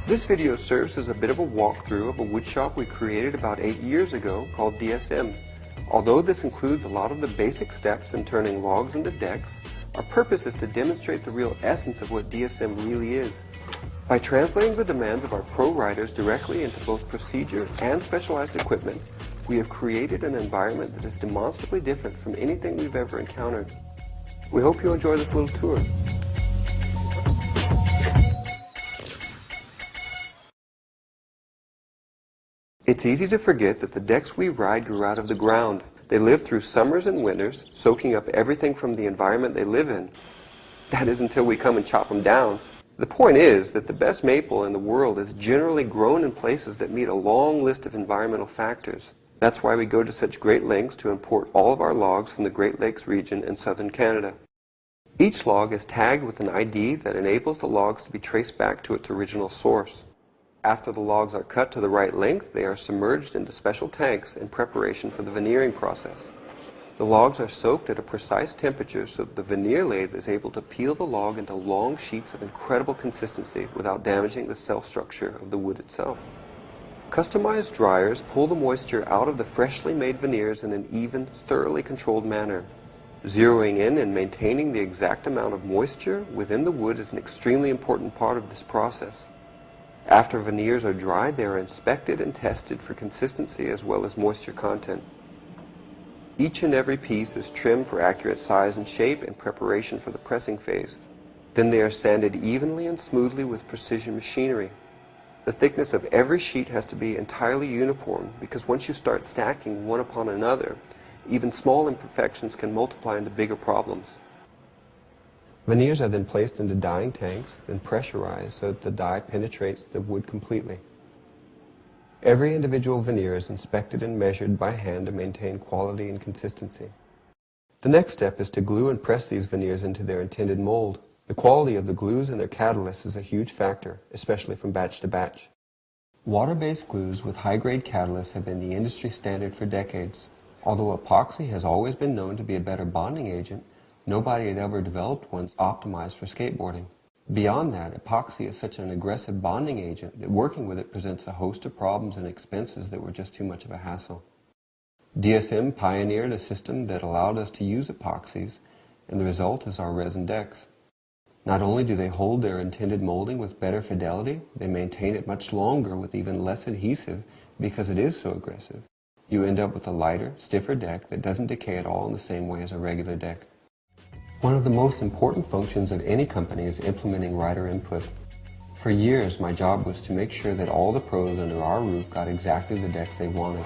This video serves as a bit of a walkthrough of a woodshop we created about 8 years ago called DSM. Although this includes a lot of the basic steps in turning logs into decks, our purpose is to demonstrate the real essence of what DSM really is. By translating the demands of our pro riders directly into both procedure and specialized equipment, we have created an environment that is demonstrably different from anything we've ever encountered. We hope you enjoy this little tour. It's easy to forget that the decks we ride grew out of the ground. They live through summers and winters, soaking up everything from the environment they live in. That is until we come and chop them down. The point is that the best maple in the world is generally grown in places that meet a long list of environmental factors. That's why we go to such great lengths to import all of our logs from the Great Lakes region in southern Canada. Each log is tagged with an ID that enables the logs to be traced back to its original source. After the logs are cut to the right length, they are submerged into special tanks in preparation for the veneering process. The logs are soaked at a precise temperature so that the veneer lathe is able to peel the log into long sheets of incredible consistency without damaging the cell structure of the wood itself. Customized dryers pull the moisture out of the freshly made veneers in an even, thoroughly controlled manner. Zeroing in and maintaining the exact amount of moisture within the wood is an extremely important part of this process. After veneers are dried, they are inspected and tested for consistency as well as moisture content. Each and every piece is trimmed for accurate size and shape in preparation for the pressing phase. Then they are sanded evenly and smoothly with precision machinery. The thickness of every sheet has to be entirely uniform because once you start stacking one upon another, even small imperfections can multiply into bigger problems. Veneers are then placed into dyeing tanks and pressurized so that the dye penetrates the wood completely. Every individual veneer is inspected and measured by hand to maintain quality and consistency. The next step is to glue and press these veneers into their intended mold. The quality of the glues and their catalysts is a huge factor, especially from batch to batch. Water-based glues with high-grade catalysts have been the industry standard for decades. Although epoxy has always been known to be a better bonding agent, nobody had ever developed one optimized for skateboarding. Beyond that, epoxy is such an aggressive bonding agent that working with it presents a host of problems and expenses that were just too much of a hassle. DSM pioneered a system that allowed us to use epoxies, and the result is our resin decks. Not only do they hold their intended molding with better fidelity, they maintain it much longer with even less adhesive because it is so aggressive. You end up with a lighter, stiffer deck that doesn't decay at all in the same way as a regular deck. One of the most important functions of any company is implementing rider input. For years, my job was to make sure that all the pros under our roof got exactly the decks they wanted.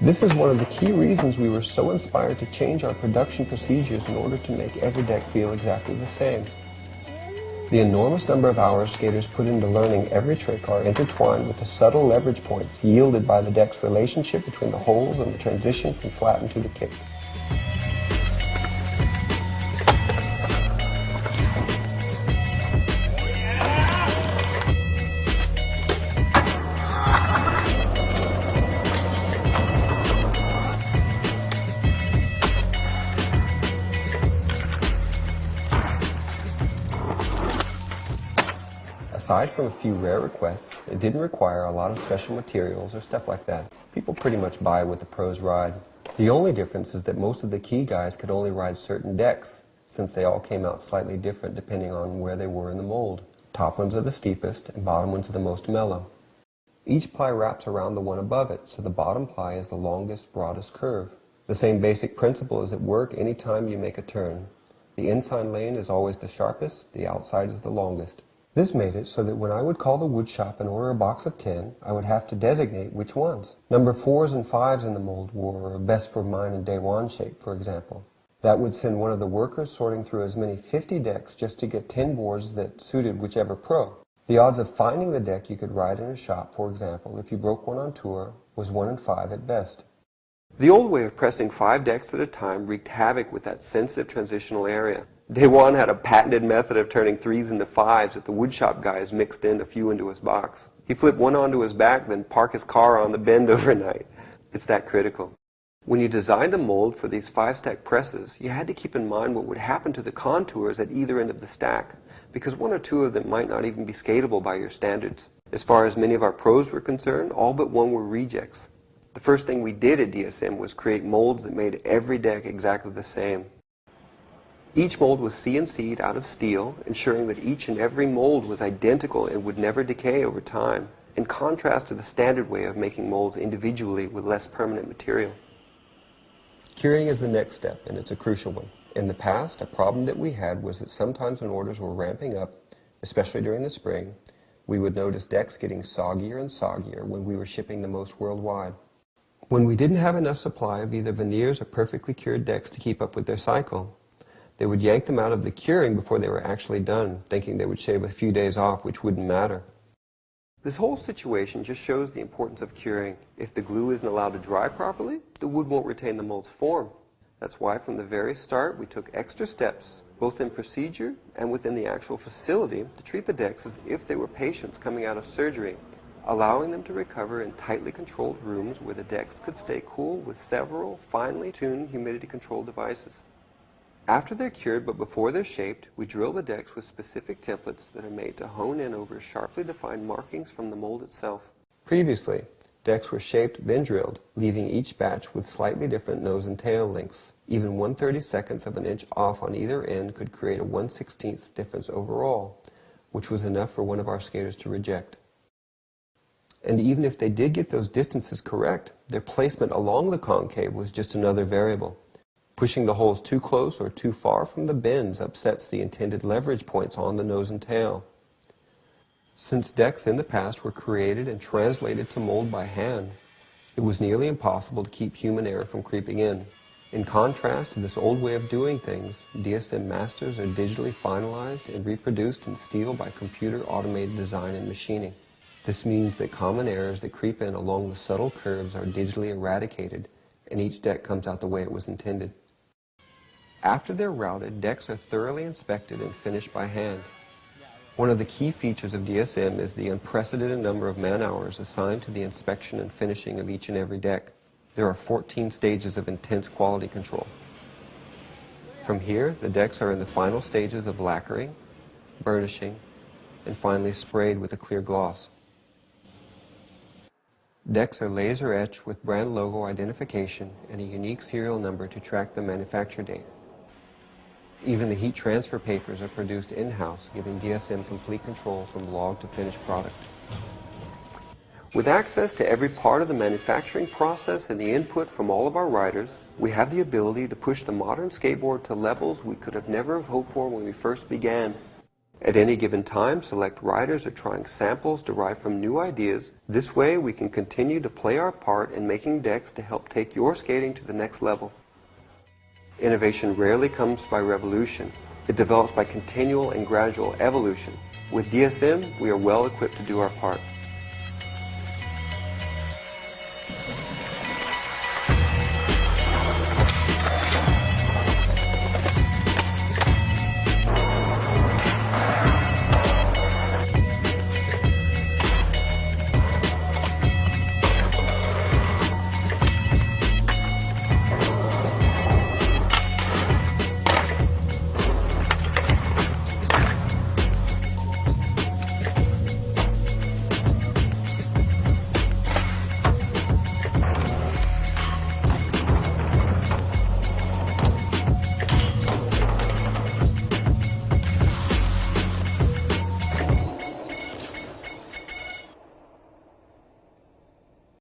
This is one of the key reasons we were so inspired to change our production procedures in order to make every deck feel exactly the same. The enormous number of hours skaters put into learning every trick are intertwined with the subtle leverage points yielded by the deck's relationship between the holes and the transition from flatten to the kick. Aside from a few rare requests, it didn't require a lot of special materials or stuff like that. People pretty much buy what the pros ride. The only difference is that most of the key guys could only ride certain decks, since they all came out slightly different depending on where they were in the mold. Top ones are the steepest, and bottom ones are the most mellow. Each ply wraps around the one above it, so the bottom ply is the longest, broadest curve. The same basic principle is at work any time you make a turn. The inside lane is always the sharpest, the outside is the longest. This made it so that when I would call the wood shop and order a box of 10, I would have to designate which ones. Number 4s and 5s in the mold were best for mine and DWINDLE shape, for example. That would send one of the workers sorting through as many 50 decks just to get 10 boards that suited whichever pro. The odds of finding the deck you could ride in a shop, for example, if you broke one on tour, was 1 in 5 at best. The old way of pressing 5 decks at a time wreaked havoc with that sensitive transitional area. DWINDLE had a patented method of turning 3s into 5s that the woodshop guys mixed in a few into his box. He flipped one onto his back, then park his car on the bend overnight. It's that critical. When you designed a mold for these 5-stack presses, you had to keep in mind what would happen to the contours at either end of the stack. because one or two of them might not even be skatable by your standards. As far as many of our pros were concerned, all but one were rejects. The first thing we did at DSM was create molds that made every deck exactly the same. Each mold was CNC'd out of steel, ensuring that each and every mold was identical and would never decay over time, in contrast to the standard way of making molds individually with less permanent material. Curing is the next step, and it's a crucial one. In the past, a problem that we had was that sometimes when orders were ramping up, especially during the spring, we would notice decks getting soggier and soggier when we were shipping the most worldwide. When we didn't have enough supply of either veneers or perfectly cured decks to keep up with their cycle, they would yank them out of the curing before they were actually done, thinking they would shave a few days off, which wouldn't matter. This whole situation just shows the importance of curing. If the glue isn't allowed to dry properly, the wood won't retain the mold's form. That's why from the very start we took extra steps, both in procedure and within the actual facility, to treat the decks as if they were patients coming out of surgery, allowing them to recover in tightly controlled rooms where the decks could stay cool with several finely tuned humidity control devices. After they're cured but before they're shaped, we drill the decks with specific templates that are made to hone in over sharply defined markings from the mold itself. Previously, decks were shaped then drilled, leaving each batch with slightly different nose and tail lengths. Even 1/32 of an inch off on either end could create a 1/16 difference overall, which was enough for one of our skaters to reject. And even if they did get those distances correct, their placement along the concave was just another variable. Pushing the holes too close or too far from the bends upsets the intended leverage points on the nose and tail. Since decks in the past were created and translated to mold by hand, it was nearly impossible to keep human error from creeping in. In contrast to this old way of doing things, DSM masters are digitally finalized and reproduced in steel by computer automated design and machining. This means that common errors that creep in along the subtle curves are digitally eradicated, and each deck comes out the way it was intended. After they're routed, decks are thoroughly inspected and finished by hand. One of the key features of DSM is the unprecedented number of man-hours assigned to the inspection and finishing of each and every deck. There are 14 stages of intense quality control. From here, the decks are in the final stages of lacquering, burnishing, and finally sprayed with a clear gloss. Decks are laser etched with brand logo identification and a unique serial number to track the manufacture date. Even the heat transfer papers are produced in-house, giving DSM complete control from log to finished product. With access to every part of the manufacturing process and the input from all of our riders, we have the ability to push the modern skateboard to levels we could have never hoped for when we first began. At any given time, select riders are trying samples derived from new ideas. This way, we can continue to play our part in making decks to help take your skating to the next level. Innovation rarely comes by revolution. It develops by continual and gradual evolution. With DSM, we are well equipped to do our part.